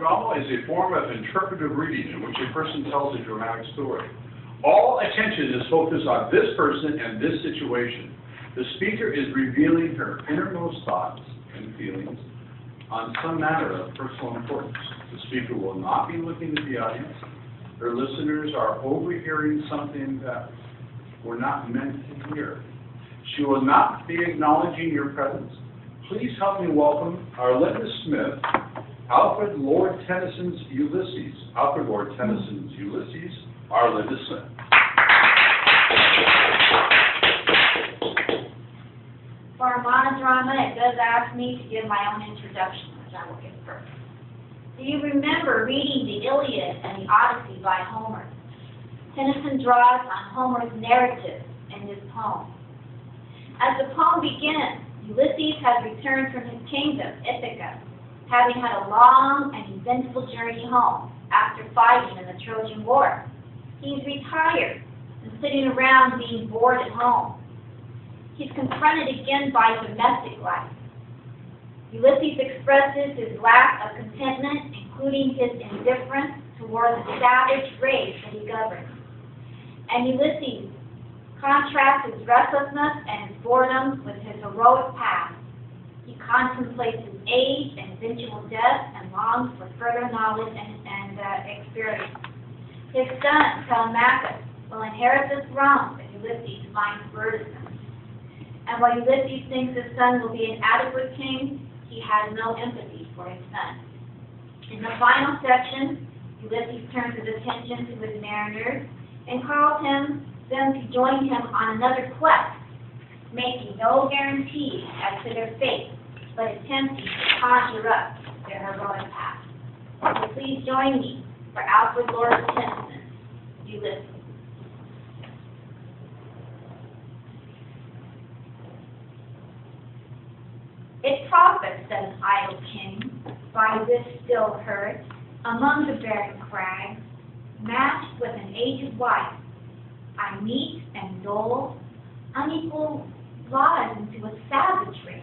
drama is a form of interpretive reading in which a person tells a dramatic story. All attention is focused on this person and this situation. The speaker is revealing her innermost thoughts and feelings on some matter of personal importance. The speaker will not be looking at the audience. Her listeners are overhearing something that we're not meant to hear. She will not be acknowledging your presence. Please help me welcome Arlinda Smith, Alfred Lord Tennyson's Ulysses. Alfred Lord Tennyson's Ulysses, Arlinda Smith. For a monodrama, it does ask me to give my own introduction, which I will give first. Do you remember reading the Iliad and the Odyssey by Homer? Tennyson draws on Homer's narrative in this poem. As the poem begins, Ulysses has returned from his kingdom, Ithaca, having had a long and eventful journey home after fighting in the Trojan War. He's retired and sitting around being bored at home. He's confronted again by domestic life. Ulysses expresses his lack of contentment, including his indifference toward the savage race that he governs. And Ulysses contrasts his restlessness and his boredom with his heroic past. He contemplates his age and eventual death and longs for further knowledge and experience. His son, Telemachus, will inherit the throne that Ulysses finds burdensome. And while Ulysses thinks his son will be an adequate king, he has no empathy for his son. In the final section, Ulysses turns his attention to his mariners and calls them to join him on another quest, making no guarantees as to their fate, but attempting to conjure up their heroic past. So please join me for Alfred Lord Tennyson, Ulysses. It profits, said an idle king, by this still hurt, among the barren crags, matched with an aged wife, I meet and dole unequal laws into a savage race,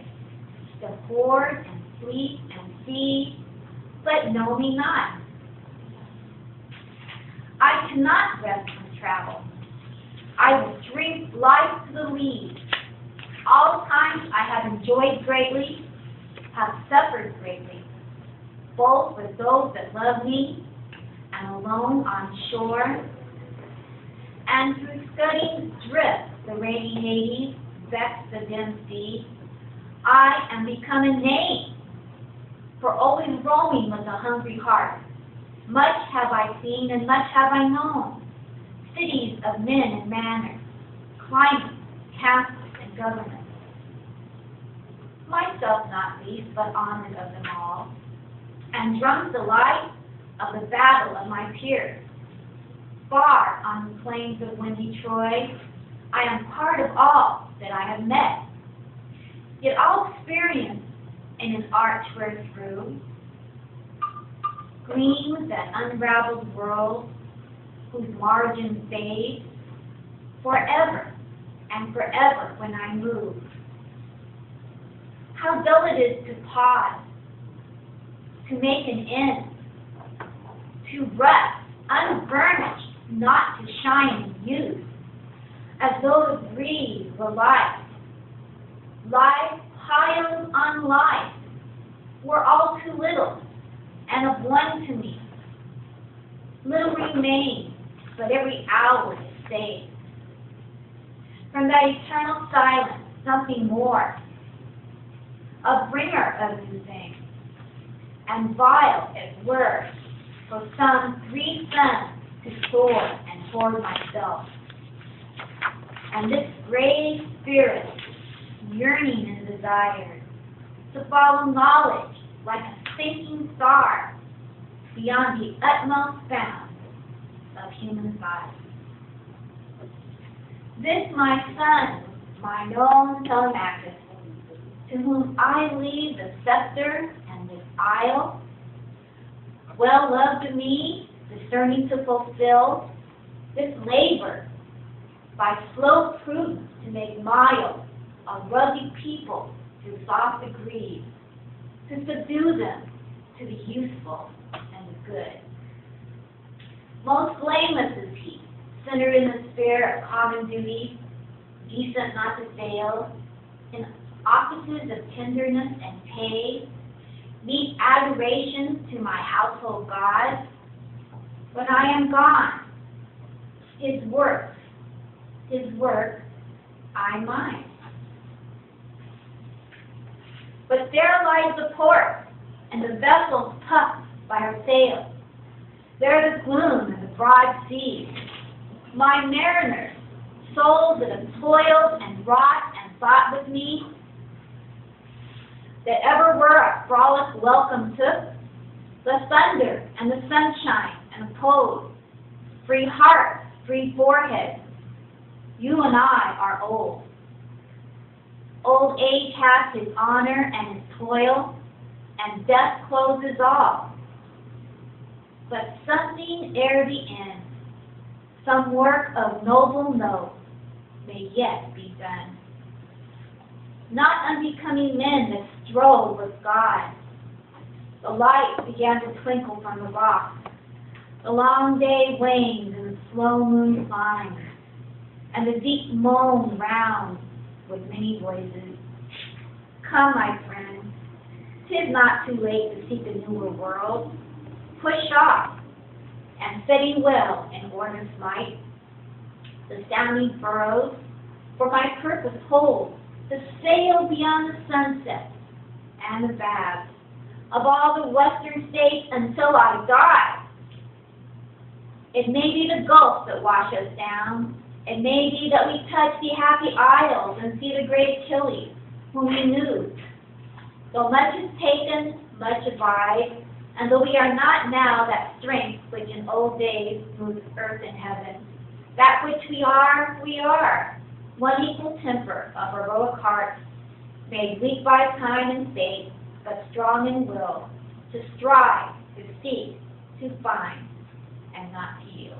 the hoard and sleep and feed, but know me not. I cannot rest from travel. I will drink life to the lees. All times I have enjoyed greatly, have suffered greatly, both with those that love me and alone on shore, and through scudding drift the rainy Hades, vex the dim sea. I am become a name, for always roaming with a hungry heart. Much have I seen and much have I known, cities of men and manners, climates, castles, and governments. Myself not least, but honored of them all, and drunk the light of the battle of my peers. Far on the plains of windy Troy, I am part of all that I have met. Yet all experience in an arch where through gleams that unraveled world whose margins fade forever and forever when I move. How dull it is to pause, to make an end, to rest, unburnished, not to shine in youth, as though to breathe were life. Life piled on life were all too little, and of one to me. Little remains, but every hour is saved. From that eternal silence, something more, a bringer of new things, and vile as were, for some 3 suns to soar and hoard myself. And this brave spirit, yearning and desire, to follow knowledge like a sinking star, beyond the utmost bounds of human sight. This my son, mine own Telemachus, to whom I leave the scepter and this isle, well loved of me, discerning to fulfill this labor by slow prudence to make mild a rugged people through soft degrees, to subdue them to the useful and good. Most blameless is he, centered in the spirit of common duty, decent not to fail, in offices of tenderness and pay, meet adoration to my household God. When I am gone, his work, I mind. But there lies the port, and the vessels puffed by her sails. There the gloom and the broad sea. My mariners, souls that have toiled and wrought and thought with me, that ever were a frolic welcome took, the thunder and the sunshine and the pose, free hearts, free foreheads. You and I are old. Old age hath his honor and his toil, and death closes all. But something ere the end, some work of noble note, may yet be done. Not unbecoming men that strove with God. The light began to twinkle from the rock. The long day waned and the slow moon climbed, and the deep moan round with many voices. Come, my friend, 'tis not too late to seek a newer world. Push off, and setting well in order's might, the sounding furrows, for my purpose hold to sail beyond the sunset and the baths of all the western states until I die. It may be the gulf that wash us down. It may be that we touch the happy isles and see the great Achilles, whom we knew. Though much is taken, much abides, and though we are not now that strength which in old days moved earth and heaven, that which we are, one equal temper of heroic hearts, made weak by time and fate, but strong in will, to strive, to seek, to find, and not to yield.